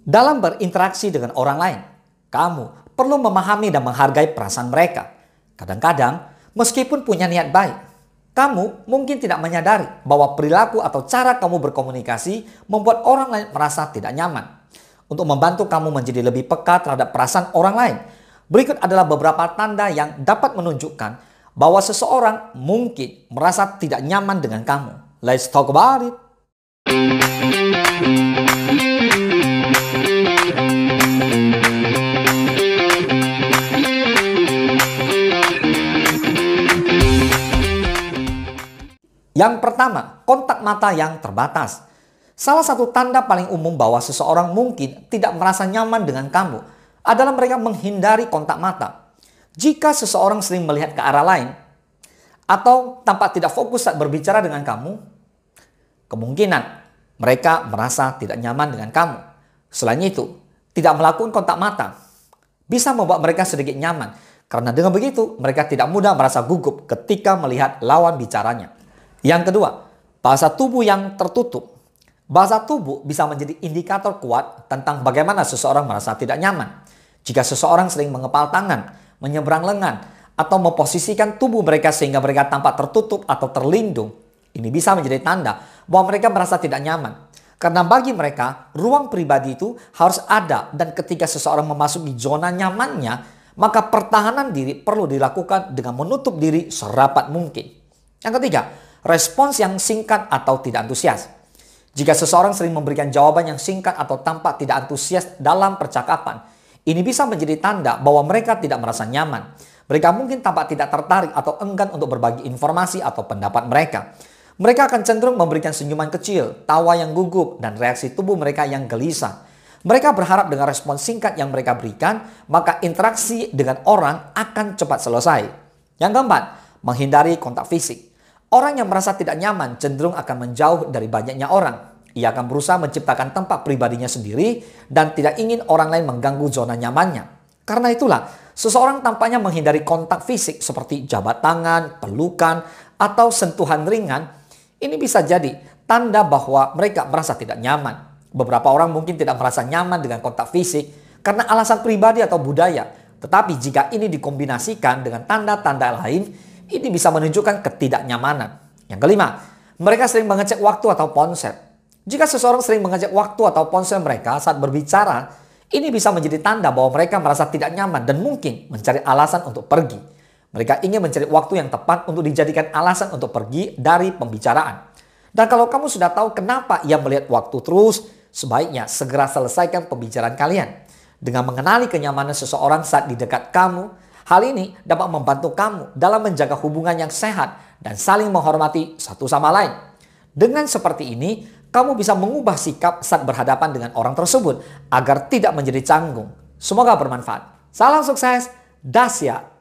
Dalam berinteraksi dengan orang lain, kamu perlu memahami dan menghargai perasaan mereka. Kadang-kadang, meskipun punya niat baik, kamu mungkin tidak menyadari bahwa perilaku atau cara kamu berkomunikasi membuat orang lain merasa tidak nyaman. Untuk membantu kamu menjadi lebih peka terhadap perasaan orang lain, berikut adalah beberapa tanda yang dapat menunjukkan bahwa seseorang mungkin merasa tidak nyaman dengan kamu. Let's talk about it. Yang pertama, kontak mata yang terbatas. Salah satu tanda paling umum bahwa seseorang mungkin tidak merasa nyaman dengan kamu adalah mereka menghindari kontak mata. Jika seseorang sering melihat ke arah lain atau tampak tidak fokus saat berbicara dengan kamu, kemungkinan mereka merasa tidak nyaman dengan kamu. Selain itu, tidak melakukan kontak mata bisa membuat mereka sedikit nyaman karena dengan begitu mereka tidak mudah merasa gugup ketika melihat lawan bicaranya. Yang kedua, bahasa tubuh yang tertutup. Bahasa tubuh bisa menjadi indikator kuat tentang bagaimana seseorang merasa tidak nyaman. Jika seseorang sering mengepal tangan, menyeberang lengan, atau memposisikan tubuh mereka sehingga mereka tampak tertutup atau terlindung, ini bisa menjadi tanda bahwa mereka merasa tidak nyaman. Karena bagi mereka, ruang pribadi itu harus ada dan ketika seseorang memasuki zona nyamannya, maka pertahanan diri perlu dilakukan dengan menutup diri serapat mungkin. Yang ketiga, respons yang singkat atau tidak antusias. Jika seseorang sering memberikan jawaban yang singkat atau tampak tidak antusias dalam percakapan, ini bisa menjadi tanda bahwa mereka tidak merasa nyaman. Mereka mungkin tampak tidak tertarik atau enggan untuk berbagi informasi atau pendapat mereka. Mereka akan cenderung memberikan senyuman kecil, tawa yang gugup, dan reaksi tubuh mereka yang gelisah. Mereka berharap dengan respons singkat yang mereka berikan, maka interaksi dengan orang akan cepat selesai. Yang keempat, menghindari kontak fisik. Orang yang merasa tidak nyaman cenderung akan menjauh dari banyaknya orang. Ia akan berusaha menciptakan tempat pribadinya sendiri dan tidak ingin orang lain mengganggu zona nyamannya. Karena itulah, seseorang tampaknya menghindari kontak fisik seperti jabat tangan, pelukan, atau sentuhan ringan. Ini bisa jadi tanda bahwa mereka merasa tidak nyaman. Beberapa orang mungkin tidak merasa nyaman dengan kontak fisik karena alasan pribadi atau budaya. Tetapi jika ini dikombinasikan dengan tanda-tanda lain, ini bisa menunjukkan ketidaknyamanan. Yang kelima, mereka sering mengecek waktu atau ponsel. Jika seseorang sering mengecek waktu atau ponsel mereka saat berbicara, ini bisa menjadi tanda bahwa mereka merasa tidak nyaman dan mungkin mencari alasan untuk pergi. Mereka ingin mencari waktu yang tepat untuk dijadikan alasan untuk pergi dari pembicaraan. Dan kalau kamu sudah tahu kenapa ia melihat waktu terus, sebaiknya segera selesaikan pembicaraan kalian. Dengan mengenali kenyamanan seseorang saat di dekat kamu, hal ini dapat membantu kamu dalam menjaga hubungan yang sehat dan saling menghormati satu sama lain. Dengan seperti ini, kamu bisa mengubah sikap saat berhadapan dengan orang tersebut agar tidak menjadi canggung. Semoga bermanfaat. Salam sukses, Dasya.